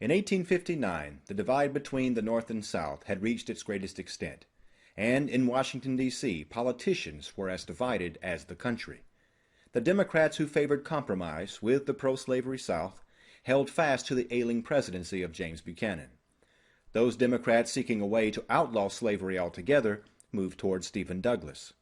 In 1859, the divide between the North and South had reached its greatest extent, and in Washington, D.C., politicians were as divided as the country. The Democrats who favored compromise with the pro-slavery South held fast to the ailing presidency of James Buchanan. Those Democrats seeking a way to outlaw slavery altogether moved toward Stephen Douglas.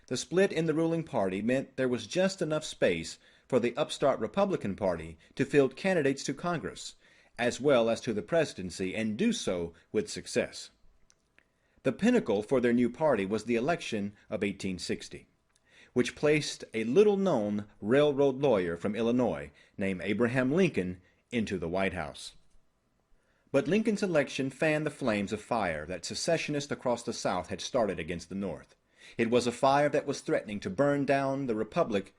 The split in the ruling party meant there was just enough space for the upstart Republican Party to field candidates to Congress, as well as to the presidency, and do so with success. The pinnacle for their new party was the election of 1860, which placed a little-known railroad lawyer from Illinois named Abraham Lincoln into the White House. But Lincoln's election fanned the flames of fire that secessionists across the South had started against the North. It was a fire that was threatening to burn down the Republic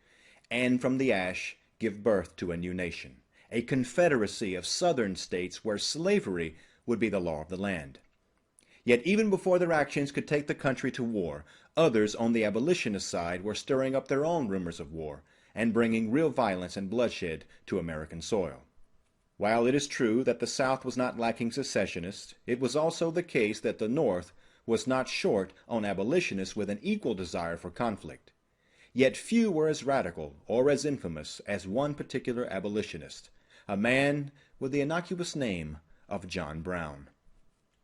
and from the ash give birth to a new nation, a confederacy of Southern states where slavery would be the law of the land. Yet even before their actions could take the country to war, others on the abolitionist side were stirring up their own rumors of war and bringing real violence and bloodshed to American soil. While it is true that the South was not lacking secessionists, it was also the case that the North was not short on abolitionists with an equal desire for conflict. Yet few were as radical or as infamous as one particular abolitionist, a man with the innocuous name of John Brown.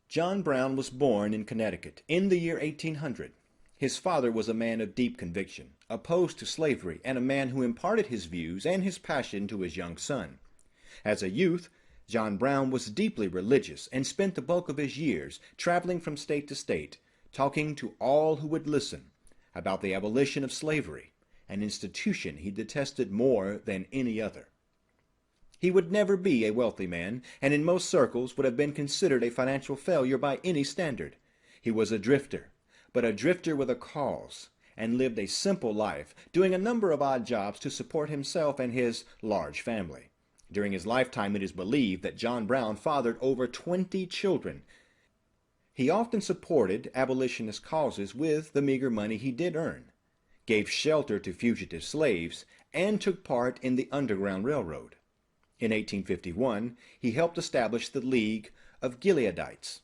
John Brown was born in Connecticut in the year 1800. His father was a man of deep conviction, opposed to slavery, and a man who imparted his views and his passion to his young son. As a youth, John Brown was deeply religious and spent the bulk of his years traveling from state to state, talking to all who would listen about the abolition of slavery, an institution he detested more than any other. He would never be a wealthy man, and in most circles would have been considered a financial failure by any standard. He was a drifter, but a drifter with a cause, and lived a simple life, doing a number of odd jobs to support himself and his large family. During his lifetime, it is believed that John Brown fathered over 20 children. He often supported abolitionist causes with the meager money he did earn, gave shelter to fugitive slaves, and took part in the Underground Railroad. In 1851, he helped establish the League of Gileadites,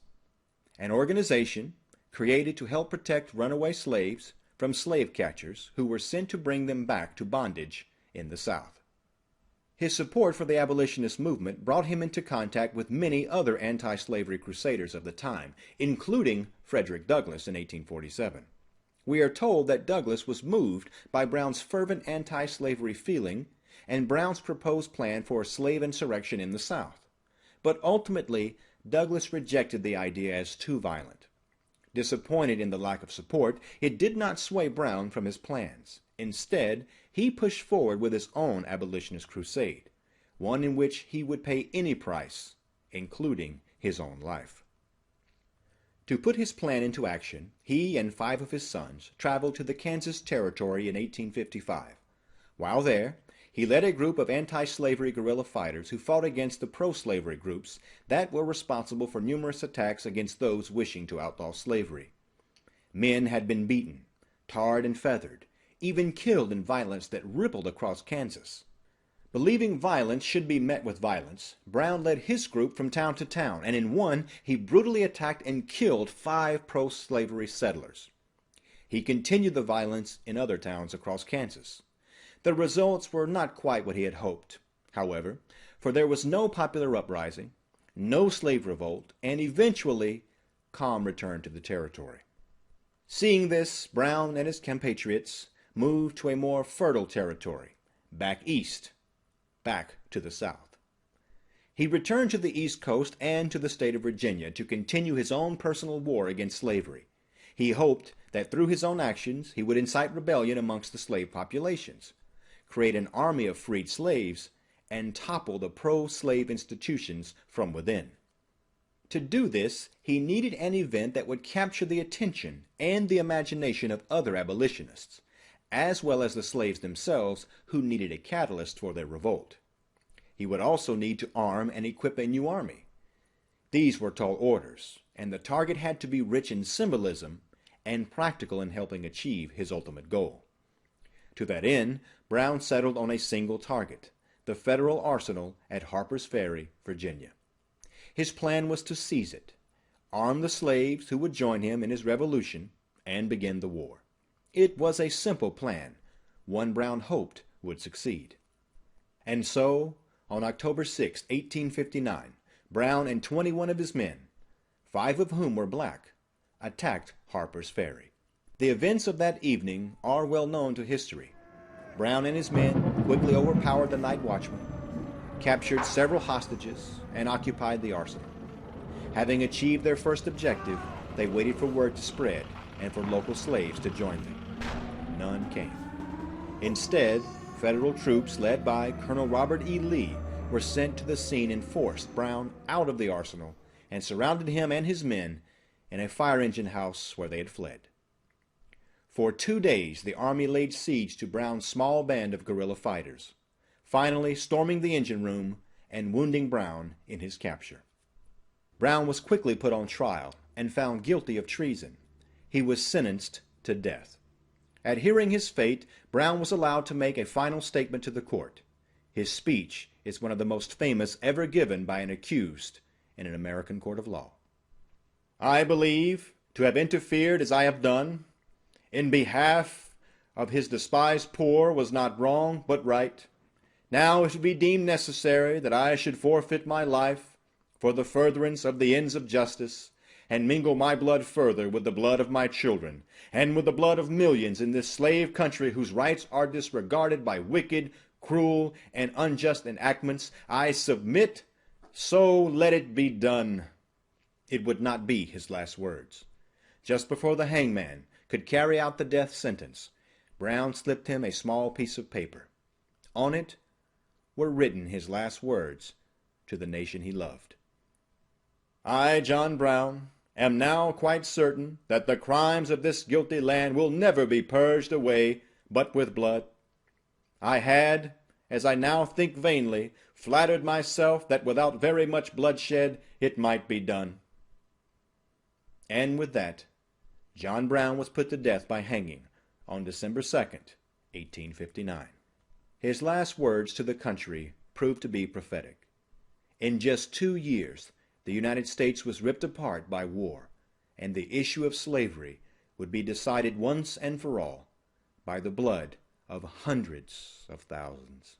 an organization created to help protect runaway slaves from slave catchers who were sent to bring them back to bondage in the South. His support for the abolitionist movement brought him into contact with many other anti-slavery crusaders of the time, including Frederick Douglass in 1847. We are told that Douglass was moved by Brown's fervent anti-slavery feeling and Brown's proposed plan for a slave insurrection in the South. But ultimately, Douglass rejected the idea as too violent. Disappointed in the lack of support, it did not sway Brown from his plans. Instead, he pushed forward with his own abolitionist crusade, one in which he would pay any price, including his own life. To put his plan into action, he and 5 of his sons traveled to the Kansas Territory in 1855. While there, he led a group of anti-slavery guerrilla fighters who fought against the pro-slavery groups that were responsible for numerous attacks against those wishing to outlaw slavery. Men had been beaten, tarred and feathered, even killed in violence that rippled across Kansas. Believing violence should be met with violence, Brown led his group from town to town, and in one, he brutally attacked and killed 5 pro-slavery settlers. He continued the violence in other towns across Kansas. The results were not quite what he had hoped, however, for there was no popular uprising, no slave revolt, and eventually calm returned to the territory. Seeing this, Brown and his compatriots moved to a more fertile territory, back east, back to the South. He returned to the East Coast and to the state of Virginia to continue his own personal war against slavery. He hoped that through his own actions he would incite rebellion amongst the slave populations, create an army of freed slaves, and topple the pro-slave institutions from within. To do this, he needed an event that would capture the attention and the imagination of other abolitionists, as well as the slaves themselves who needed a catalyst for their revolt. He would also need to arm and equip a new army. These were tall orders, and the target had to be rich in symbolism and practical in helping achieve his ultimate goal. To that end, Brown settled on a single target, the federal arsenal at Harpers Ferry, Virginia. His plan was to seize it, arm the slaves who would join him in his revolution, and begin the war. It was a simple plan, one Brown hoped would succeed. And so, on October 6, 1859, Brown and 21 of his men, 5 of whom were black, attacked Harper's Ferry. The events of that evening are well known to history. Brown and his men quickly overpowered the night watchman, captured several hostages, and occupied the arsenal. Having achieved their first objective, they waited for word to spread and for local slaves to join them. None came. Instead, Federal troops led by Colonel Robert E. Lee were sent to the scene and forced Brown out of the arsenal and surrounded him and his men in a fire engine house where they had fled. For 2 days, the army laid siege to Brown's small band of guerrilla fighters, finally storming the engine room and wounding Brown in his capture. Brown was quickly put on trial and found guilty of treason. He was sentenced to death. At hearing his fate, Brown was allowed to make a final statement to the court. His speech is one of the most famous ever given by an accused in an American court of law. I believe to have interfered as I have done in behalf of his despised poor was not wrong but right. Now it be deemed necessary that I should forfeit my life for the furtherance of the ends of justice, and mingle my blood further with the blood of my children, and with the blood of millions in this slave country whose rights are disregarded by wicked, cruel, and unjust enactments, I submit, so let it be done. It would not be his last words. Just before the hangman could carry out the death sentence, Brown slipped him a small piece of paper. On it were written his last words to the nation he loved. I, John Brown, am now quite certain that the crimes of this guilty land will never be purged away but with blood. I had, as I now think vainly, flattered myself that without very much bloodshed it might be done. And with that, John Brown was put to death by hanging on December 2nd, 1859. His last words to the country proved to be prophetic. In just 2 years, the United States was ripped apart by war, and the issue of slavery would be decided once and for all by the blood of hundreds of thousands.